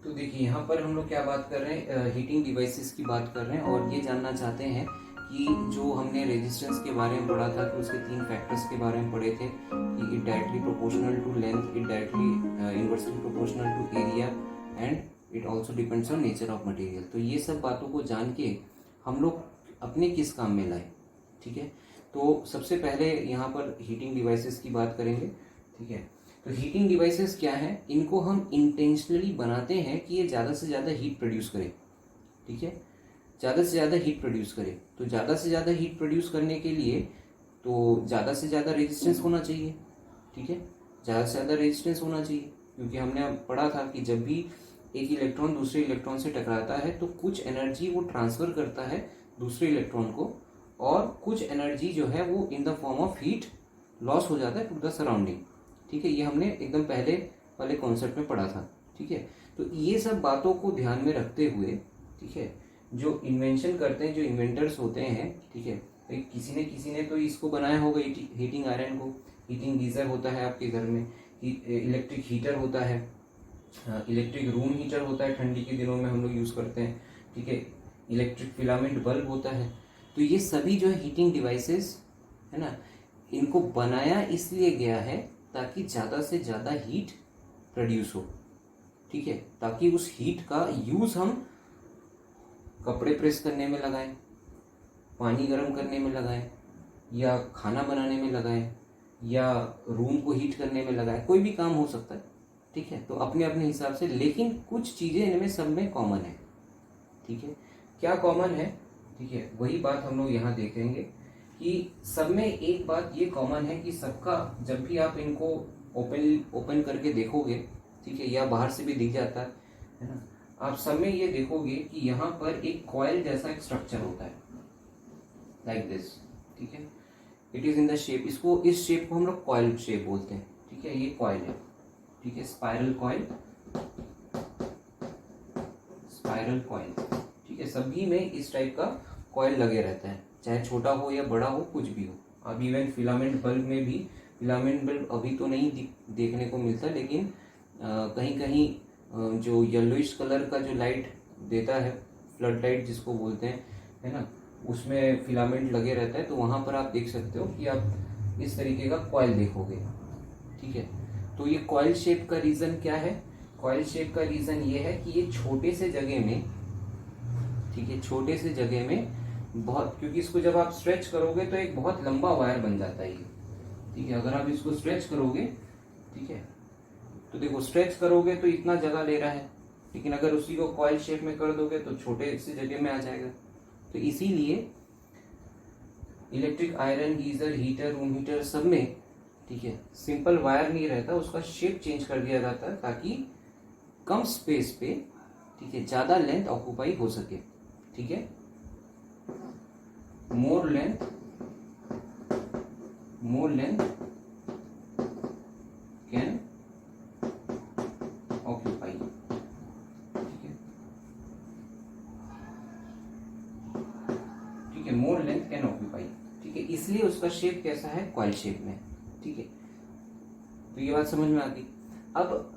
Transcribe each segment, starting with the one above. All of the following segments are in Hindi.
तो देखिए यहाँ पर हम लोग क्या बात कर रहे हैं, हीटिंग डिवाइसेस की बात कर रहे हैं और ये जानना चाहते हैं कि जो हमने रेजिस्टेंस के बारे में पढ़ा था कि उसके 3 फैक्टर्स के बारे में पढ़े थे कि it directly proportional to length, it directly inversely proportional to area and it also depends on nature of material. तो ये सब बातों को जान के हम लोग अपने किस काम में लाए, ठीक है। तो सबसे पहले यहाँ पर हीटिंग डिवाइसेस की बात करेंगे, ठीक है। तो हीटिंग डिवाइसेस क्या है, इनको हम इंटेंशनली बनाते हैं कि ये ज़्यादा से ज़्यादा हीट प्रोड्यूस करे, ठीक है, ज़्यादा से ज़्यादा हीट प्रोड्यूस करे। तो ज़्यादा से ज़्यादा हीट प्रोड्यूस करने के लिए तो ज़्यादा से ज़्यादा रेजिस्टेंस होना चाहिए, ठीक है, ज़्यादा से ज़्यादा रेजिस्टेंस होना चाहिए, क्योंकि हमने पढ़ा था कि जब भी एक इलेक्ट्रॉन दूसरे इलेक्ट्रॉन से टकराता है तो कुछ एनर्जी वो ट्रांसफ़र करता है दूसरे इलेक्ट्रॉन को, और कुछ एनर्जी जो है वो in the form of heat loss हो जाता है टू द सराउंडिंग, ठीक है। ये हमने एकदम पहले वाले कॉन्सेप्ट में पढ़ा था, ठीक है। तो ये सब बातों को ध्यान में रखते हुए, ठीक है, जो इन्वेंशन करते हैं, जो इन्वेंटर्स होते हैं, ठीक है, किसी ने तो इसको बनाया होगा, हीटिंग आयरन को। हीटिंग गीज़र होता है आपके घर में, इलेक्ट्रिक हीटर होता है, इलेक्ट्रिक रूम हीटर होता है, ठंडी के दिनों में हम लोग यूज़ करते हैं, ठीक है, इलेक्ट्रिक फिलामेंट बल्ब होता है। तो ये सभी जो है हीटिंग डिवाइसेस है ना, इनको बनाया इसलिए गया है ताकि ज़्यादा से ज़्यादा हीट प्रोड्यूस हो, ठीक है, ताकि उस हीट का यूज़ हम कपड़े प्रेस करने में लगाएं, पानी गर्म करने में लगाएं, या खाना बनाने में लगाएं, या रूम को हीट करने में लगाएं, कोई भी काम हो सकता है, ठीक है। तो अपने अपने हिसाब से, लेकिन कुछ चीज़ें इनमें सब में कॉमन है, ठीक है। क्या कॉमन है, ठीक है, वही बात हम लोग यहाँ देखेंगे कि सब में एक बात ये कॉमन है कि सबका, जब भी आप इनको ओपन करके देखोगे, ठीक है, या बाहर से भी दिख जाता है ना, आप सब में ये देखोगे कि यहाँ पर एक कॉइल जैसा एक स्ट्रक्चर होता है, लाइक दिस, ठीक है। It is in the shape, इसको, इस शेप को हम लोग कॉइल शेप बोलते हैं, ठीक है, ये कॉइल है, ठीक है, स्पाइरल कॉइल, स्पाइरल कॉइल, ठीक है। सभी में इस टाइप का कॉइल लगे रहता है, चाहे छोटा हो या बड़ा हो, कुछ भी हो। अब इवन फिलामेंट बल्ब में भी, फिलामेंट बल्ब अभी तो नहीं देखने को मिलता, लेकिन कहीं कहीं जो येलोइश कलर का जो लाइट देता है, फ्लड लाइट जिसको बोलते हैं, है ना, उसमें फिलामेंट लगे रहता है, तो वहाँ पर आप देख सकते हो कि आप इस तरीके का कॉइल देखोगे, ठीक है। तो ये कॉइल शेप का रीज़न क्या है, कॉइल शेप का रीज़न ये है कि ये छोटे से जगह में, ठीक है, छोटे से जगह में बहुत, क्योंकि इसको जब आप स्ट्रेच करोगे तो एक बहुत लंबा वायर बन जाता है ये, ठीक है। अगर आप इसको स्ट्रेच करोगे, ठीक है, तो देखो स्ट्रेच करोगे तो इतना जगह ले रहा है, लेकिन अगर उसी को कॉइल शेप में कर दोगे तो छोटे से जगह में आ जाएगा। तो इसीलिए electric iron, geyser, heater, room heater सब में, ठीक है, सिंपल वायर नहीं रहता, उसका शेप चेंज कर दिया जाता है ताकि कम स्पेस पे, ठीक है, ज़्यादा लेंथ ऑक्यूपाई हो सके, ठीक है। मोर लेंथ कैन ऑक्यूपाई, ठीक है, ठीक है, मोर लेंथ कैन ऑक्यूपाई, ठीक है, इसलिए उसका शेप कैसा है, कॉइल शेप में, ठीक है। तो ये बात समझ में आ गई। अब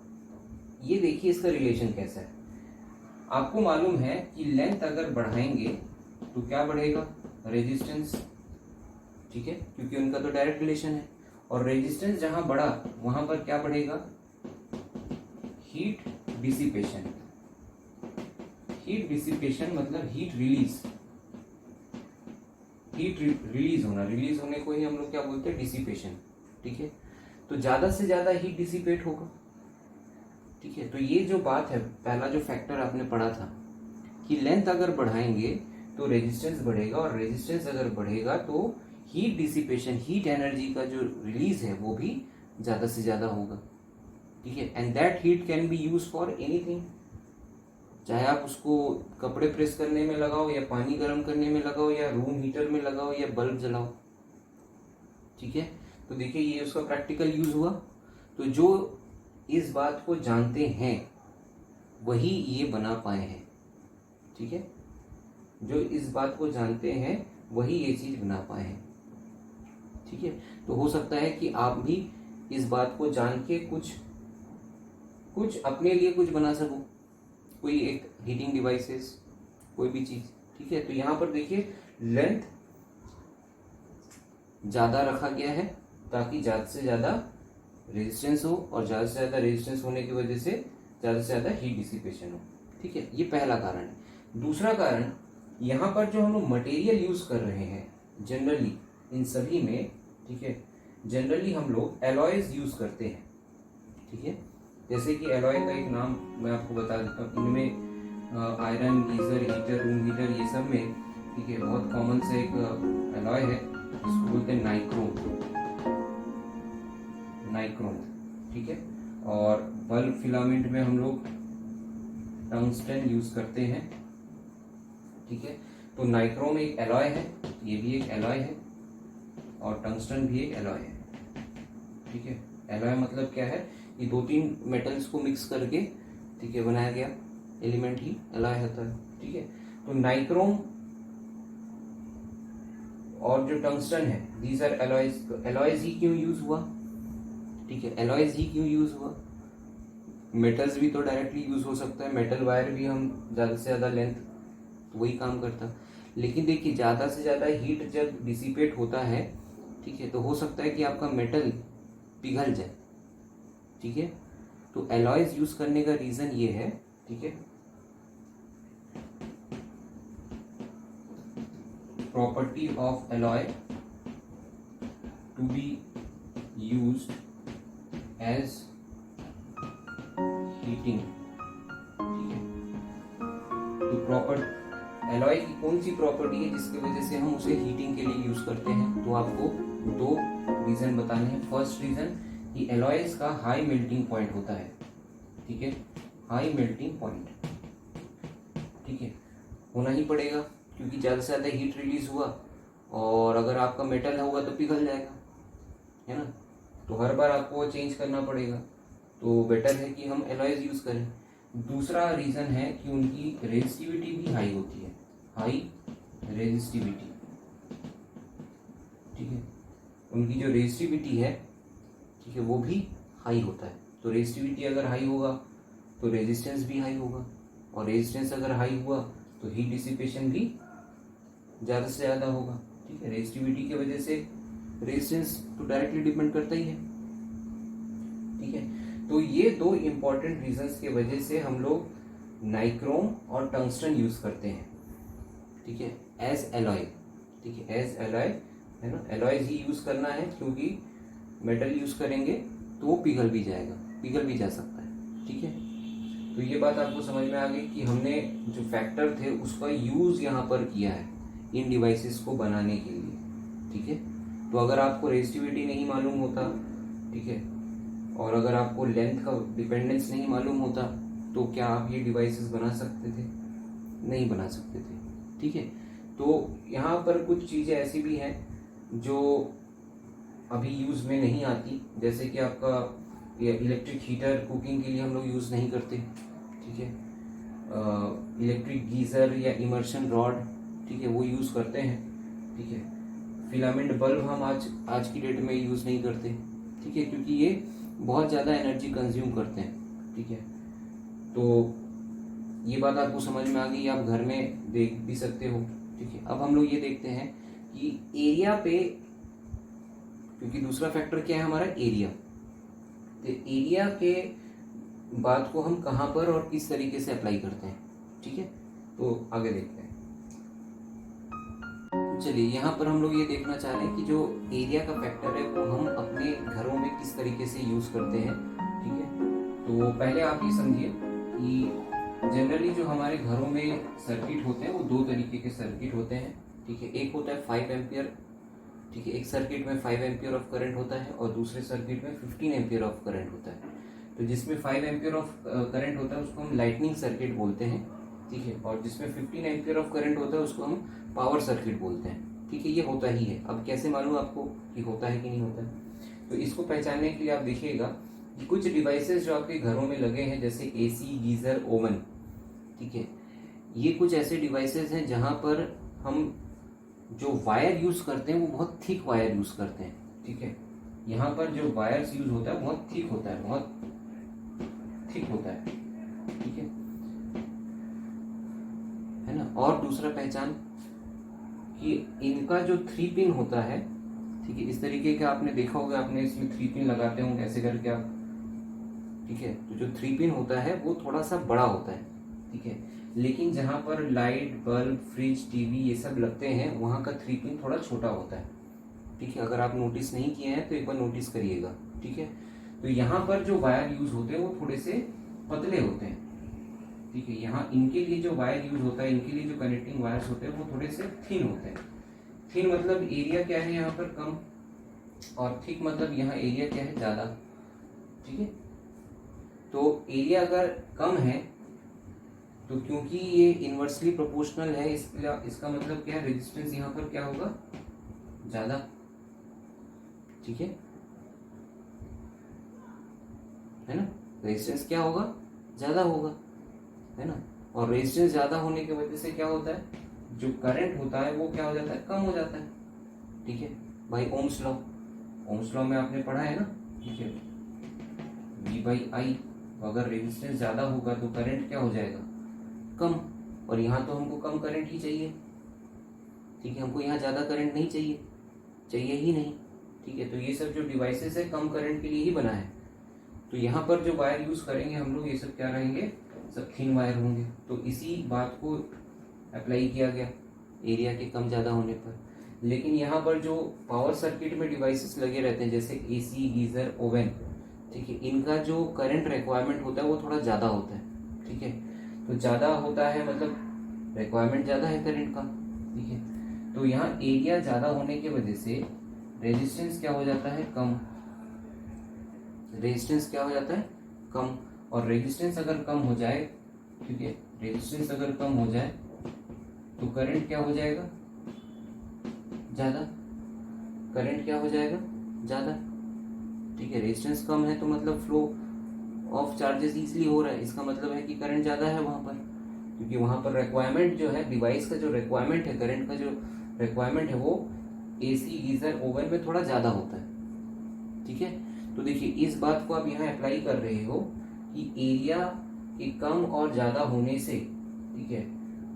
ये देखिए इसका रिलेशन कैसा है। आपको मालूम है कि लेंथ अगर बढ़ाएंगे तो क्या बढ़ेगा, रेजिस्टेंस, ठीक है, क्योंकि उनका तो डायरेक्ट रिलेशन है। और रेजिस्टेंस जहां बढ़ा वहां पर क्या बढ़ेगा, हीट डिसिपेशन। हीट डिसिपेशन मतलब हीट रिलीज, हीट रिलीज होना, रिलीज होने को ही हम लोग क्या बोलते हैं, डिसिपेशन, ठीक है। तो ज्यादा से ज्यादा हीट डिसिपेट होगा, ठीक है। तो ये जो बात है, पहला जो फैक्टर आपने पढ़ा था कि लेंथ अगर बढ़ाएंगे तो रेजिस्टेंस बढ़ेगा, और रेजिस्टेंस अगर बढ़ेगा तो हीट डिसिपेशन, हीट एनर्जी का जो रिलीज है वो भी ज़्यादा से ज़्यादा होगा, ठीक है। And that heat can be use for anything, चाहे आप उसको कपड़े प्रेस करने में लगाओ, या पानी गर्म करने में लगाओ, या रूम हीटर में लगाओ, या बल्ब जलाओ, ठीक है। तो देखिए ये उसका प्रैक्टिकल यूज हुआ। तो जो इस बात को जानते हैं वही ये बना पाए हैं, ठीक है, जो इस बात को जानते हैं वही ये चीज बना पाए हैं, ठीक है। तो हो सकता है कि आप भी इस बात को जान के कुछ अपने लिए कुछ बना सको, कोई एक हीटिंग डिवाइसेस, कोई भी चीज़, ठीक है। तो यहाँ पर देखिए लेंथ ज़्यादा रखा गया है ताकि ज़्यादा से ज़्यादा रेजिस्टेंस हो, और ज़्यादा से ज़्यादा रेजिस्टेंस होने की वजह से ज़्यादा हीट डिसिपेशन हो, ठीक है। ये पहला कारण है। दूसरा कारण, यहाँ पर जो हम लोग मटेरियल यूज़ कर रहे हैं जनरली इन सभी में, ठीक है, जनरली हम लोग एलॉयज यूज़ करते हैं, ठीक है। जैसे कि एलॉय का एक नाम मैं आपको बता देता हूँ, इनमें iron, geyser, heater, room heater, ये सब में, ठीक है, बहुत कॉमन से एक एलॉय है जिसको बोलते हैं नाइक्रोम, ठीक है। और बल्ब फिलामेंट में हम लोग टंगस्टन यूज करते हैं, ठीक है। तो नाइक्रोम एक एलॉय है, ये भी एक एलॉय है, और टंगस्टन भी एक एलॉय है, ठीक है। एलॉय मतलब क्या है, ये 2-3 मेटल्स को मिक्स करके, ठीक है, बनाया गया एलिमेंट ही एलॉय होता है, ठीक है। तो नाइक्रोम और जो टंगस्टन है, दीज आर एलॉयज। तो एलॉयज ही क्यों यूज हुआ, ठीक है, एलॉयज ही क्यों यूज हुआ। मेटल्स भी तो डायरेक्टली यूज हो सकता है, मेटल वायर भी हम ज़्यादा से ज़्यादा लेंथ, तो वही काम करता। लेकिन देखिए ज़्यादा से ज़्यादा हीट जब डिसिपेट होता है, ठीक है, तो हो सकता है कि आपका मेटल पिघल जाए, ठीक है। तो एलॉयज यूज करने का रीज़न ये है, ठीक है। Property of alloy to be used as heating, ठीक है। तो प्रॉपर एलॉय की कौन सी प्रॉपर्टी है जिसकी वजह से हम उसे हीटिंग के लिए यूज करते हैं, तो आपको 2 रीजन बताने हैं। फर्स्ट रीजन कि एलॉयज का हाई मेल्टिंग पॉइंट होता है, ठीक है, हाई मेल्टिंग पॉइंट, ठीक है, होना ही पड़ेगा क्योंकि ज़्यादा से ज़्यादा हीट रिलीज हुआ, और अगर आपका मेटल होगा तो पिघल जाएगा, है ना। तो हर बार आपको चेंज करना पड़ेगा, तो बेटर है कि हम एलॉयज यूज़ करें। दूसरा रीज़न है कि उनकी रेजिस्टिविटी भी हाई होती है, हाई रेजिस्टिविटी, ठीक है। उनकी जो रेजिस्टिविटी है, ठीक है, वो भी हाई होता है। तो रेजिस्टिविटी अगर हाई होगा तो रेजिस्टेंस भी हाई होगा, और रेजिस्टेंस अगर हाई हुआ तो हीट डिसिपेशन भी ज़्यादा से ज़्यादा होगा, ठीक है। रेजिस्टिविटी की वजह से रेजिस्टेंस तो डायरेक्टली डिपेंड करता ही है, ठीक है। तो ये 2 इम्पॉर्टेंट रीजंस की वजह से हम लोग नाइक्रोम और टंगस्टन यूज करते हैं, ठीक है, एज एलॉय, ठीक है, एज एलॉय, है ना। एलॉयज ही यूज करना है क्योंकि मेटल यूज करेंगे तो वो पिघल भी जाएगा, पिघल भी जा सकता है, ठीक है। तो ये बात आपको समझ में आ गई कि हमने जो फैक्टर थे उसका यूज यहाँ पर किया है इन डिवाइसेस को बनाने के लिए, ठीक है। तो अगर आपको रेजिस्टिविटी नहीं मालूम होता, ठीक है, और अगर आपको लेंथ का डिपेंडेंस नहीं मालूम होता, तो क्या आप ये डिवाइसेस बना सकते थे, नहीं बना सकते थे, ठीक है। तो यहाँ पर कुछ चीज़ें ऐसी भी हैं जो अभी यूज़ में नहीं आती, जैसे कि आपका ये इलेक्ट्रिक हीटर कुकिंग के लिए हम लोग यूज़ नहीं करते, ठीक है। इलेक्ट्रिक गीज़र या इमर्शन रॉड, ठीक है, वो यूज़ करते हैं, ठीक है। फिलामेंट बल्ब हम आज की डेट में यूज़ नहीं करते, ठीक है, क्योंकि ये बहुत ज़्यादा एनर्जी कंज्यूम करते हैं, ठीक है। तो ये बात आपको समझ में आ गई, आप घर में देख भी सकते हो, ठीक है। अब हम लोग ये देखते हैं कि एरिया पे, क्योंकि दूसरा फैक्टर क्या है हमारा, एरिया। तो एरिया के बात को हम कहाँ पर और किस तरीके से अप्लाई करते हैं, ठीक है। तो आगे देखते हैं। चलिए यहाँ पर हम लोग ये देखना चाह रहे हैं कि जो एरिया का फैक्टर है वो हम अपने घरों में किस तरीके से यूज़ करते हैं, ठीक है। तो पहले आप ये समझिए कि जनरली जो हमारे घरों में सर्किट होते हैं वो 2 तरीके के सर्किट होते हैं, ठीक है। एक होता है 5 एम्पियर, ठीक है, एक सर्किट में 5 एम्पियर ऑफ करंट होता है और दूसरे सर्किट में 15 एम्पियर ऑफ करंट होता है। तो जिसमें 5 एम्पियर ऑफ करंट होता है उसको हम लाइटनिंग सर्किट बोलते हैं, ठीक है, और जिसमें 15 एम्पियर ऑफ करंट होता है उसको हम पावर सर्किट बोलते हैं, ठीक है। ये होता ही है। अब कैसे मालूम आपको कि होता है कि नहीं होता है, तो इसको पहचानने के लिए आप देखिएगा कि कुछ डिवाइसेस जो आपके घरों में लगे हैं, जैसे एसी, गीज़र, ओवन, ठीक है, ये कुछ ऐसे डिवाइसेस हैं जहाँ पर हम जो वायर यूज़ करते हैं वो बहुत थिक वायर यूज़ करते हैं, ठीक है। यहाँ पर जो वायर्स यूज़ होता है बहुत थिक होता है, बहुत थिक होता है, ठीक है। दूसरा पहचान कि इनका जो 3 पिन होता है, ठीक है, इस तरीके का आपने देखा होगा, आपने इसमें 3 पिन लगाते होंगे ऐसे करके आप, ठीक है। तो जो 3 पिन होता है वो थोड़ा सा बड़ा होता है, ठीक है। लेकिन जहाँ पर लाइट, बल्ब, फ्रिज, टीवी ये सब लगते हैं वहाँ का 3 पिन थोड़ा छोटा होता है, ठीक है। अगर आप नोटिस नहीं किए हैं तो एक बार नोटिस करिएगा, ठीक है। तो यहाँ पर जो वायर यूज होते हैं वो थोड़े से पतले होते हैं, ठीक है। यहाँ इनके लिए जो वायर यूज होता है, इनके लिए जो कनेक्टिंग वायर्स होते हैं वो थोड़े से थिन होते हैं। थिन मतलब एरिया क्या है यहाँ पर कम, और थिक मतलब यहाँ एरिया क्या है ज्यादा, ठीक है। तो एरिया अगर कम है तो क्योंकि ये इन्वर्सली प्रोपोर्शनल है, इसका मतलब क्या है, रेजिस्टेंस यहाँ पर क्या होगा, ज्यादा, ठीक है ना। रेजिस्टेंस क्या होगा, ज्यादा होगा, है ना। और रेजिस्टेंस ज्यादा होने की वजह से क्या होता है, जो करंट होता है वो क्या हो जाता है, कम हो जाता है, ठीक है भाई। ओम्स लॉ, ओम्स लॉ में आपने पढ़ा है ना, ठीक है, V/I। अगर रेजिस्टेंस ज्यादा होगा तो करंट क्या हो जाएगा, कम। और यहाँ तो हमको कम करंट ही चाहिए, ठीक है, हमको यहाँ ज्यादा करंट नहीं चाहिए, चाहिए ही नहीं, ठीक है। तो ये सब जो डिवाइसेस है कम करंट के लिए ही बना है। तो यहाँ पर जो वायर यूज करेंगे हम लोग, ये सब क्या रहेंगे, सब थिन वायर होंगे। तो इसी बात को अप्लाई किया गया एरिया के कम ज़्यादा होने पर। लेकिन यहाँ पर जो पावर सर्किट में डिवाइसेस लगे रहते हैं जैसे एसी, गीजर, ओवन, ठीक है, इनका जो करंट रिक्वायरमेंट होता है वो थोड़ा ज़्यादा होता है, ठीक है। तो ज़्यादा होता है मतलब रिक्वायरमेंट ज़्यादा है करंट का, ठीक है। तो यहाँ एरिया ज़्यादा होने की वजह से रेजिस्टेंस क्या हो जाता है, कम। रेजिस्टेंस क्या हो जाता है, कम। और रेजिस्टेंस अगर कम हो जाए, ठीक है, रेजिस्टेंस अगर कम हो जाए तो करंट क्या हो जाएगा, ज्यादा। करंट क्या हो जाएगा, ज्यादा, ठीक है। रेजिस्टेंस कम है तो मतलब फ्लो ऑफ चार्जेस इजीली हो रहा है, इसका मतलब है कि करंट ज्यादा है वहां पर, क्योंकि वहां पर रिक्वायरमेंट जो है, डिवाइस का जो रिक्वायरमेंट है, करंट का जो रिक्वायरमेंट है वो एसी, गीजर, ओवन में थोड़ा ज्यादा होता है, ठीक है। तो देखिए इस बात को आप यहाँ अप्लाई कर रहे हो कि एरिया के कम और ज्यादा होने से, ठीक है,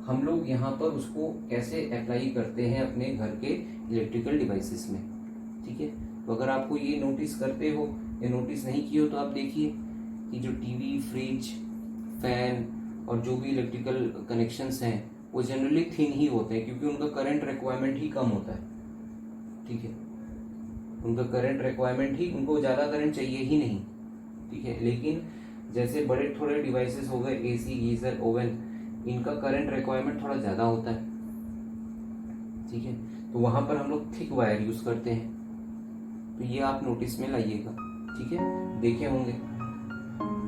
हम लोग यहाँ पर उसको कैसे अप्लाई करते हैं अपने घर के इलेक्ट्रिकल डिवाइसेस में, ठीक है। तो अगर आपको ये नोटिस करते हो या नोटिस नहीं किए हो तो आप देखिए कि जो टीवी, फ्रिज, फैन और जो भी इलेक्ट्रिकल कनेक्शंस हैं वो जनरली थिन ही होते हैं, क्योंकि उनका करंट रिक्वायरमेंट ही कम होता है, ठीक है। उनका करंट रिक्वायरमेंट ही, उनको ज़्यादा करंट चाहिए ही नहीं, ठीक है। लेकिन जैसे बड़े थोड़े डिवाइसेस हो गए, एसी, गीजर, ओवन, इनका करंट रिक्वायरमेंट थोड़ा ज़्यादा होता है, ठीक है। तो वहाँ पर हम लोग थिक वायर यूज़ करते हैं, तो ये आप नोटिस में लाइएगा, ठीक है, देखे होंगे, है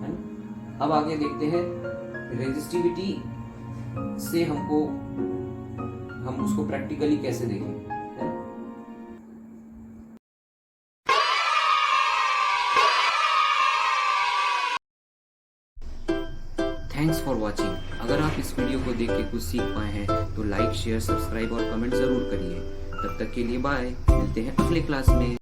ना। अब आगे देखते हैं रेजिस्टिविटी से हम उसको प्रैक्टिकली कैसे देखें। Thanks for watching. अगर आप इस वीडियो को देख के कुछ सीख पाए हैं तो लाइक, शेयर, सब्सक्राइब और कमेंट जरूर करिए। तब तक के लिए बाय, मिलते हैं अगले क्लास में।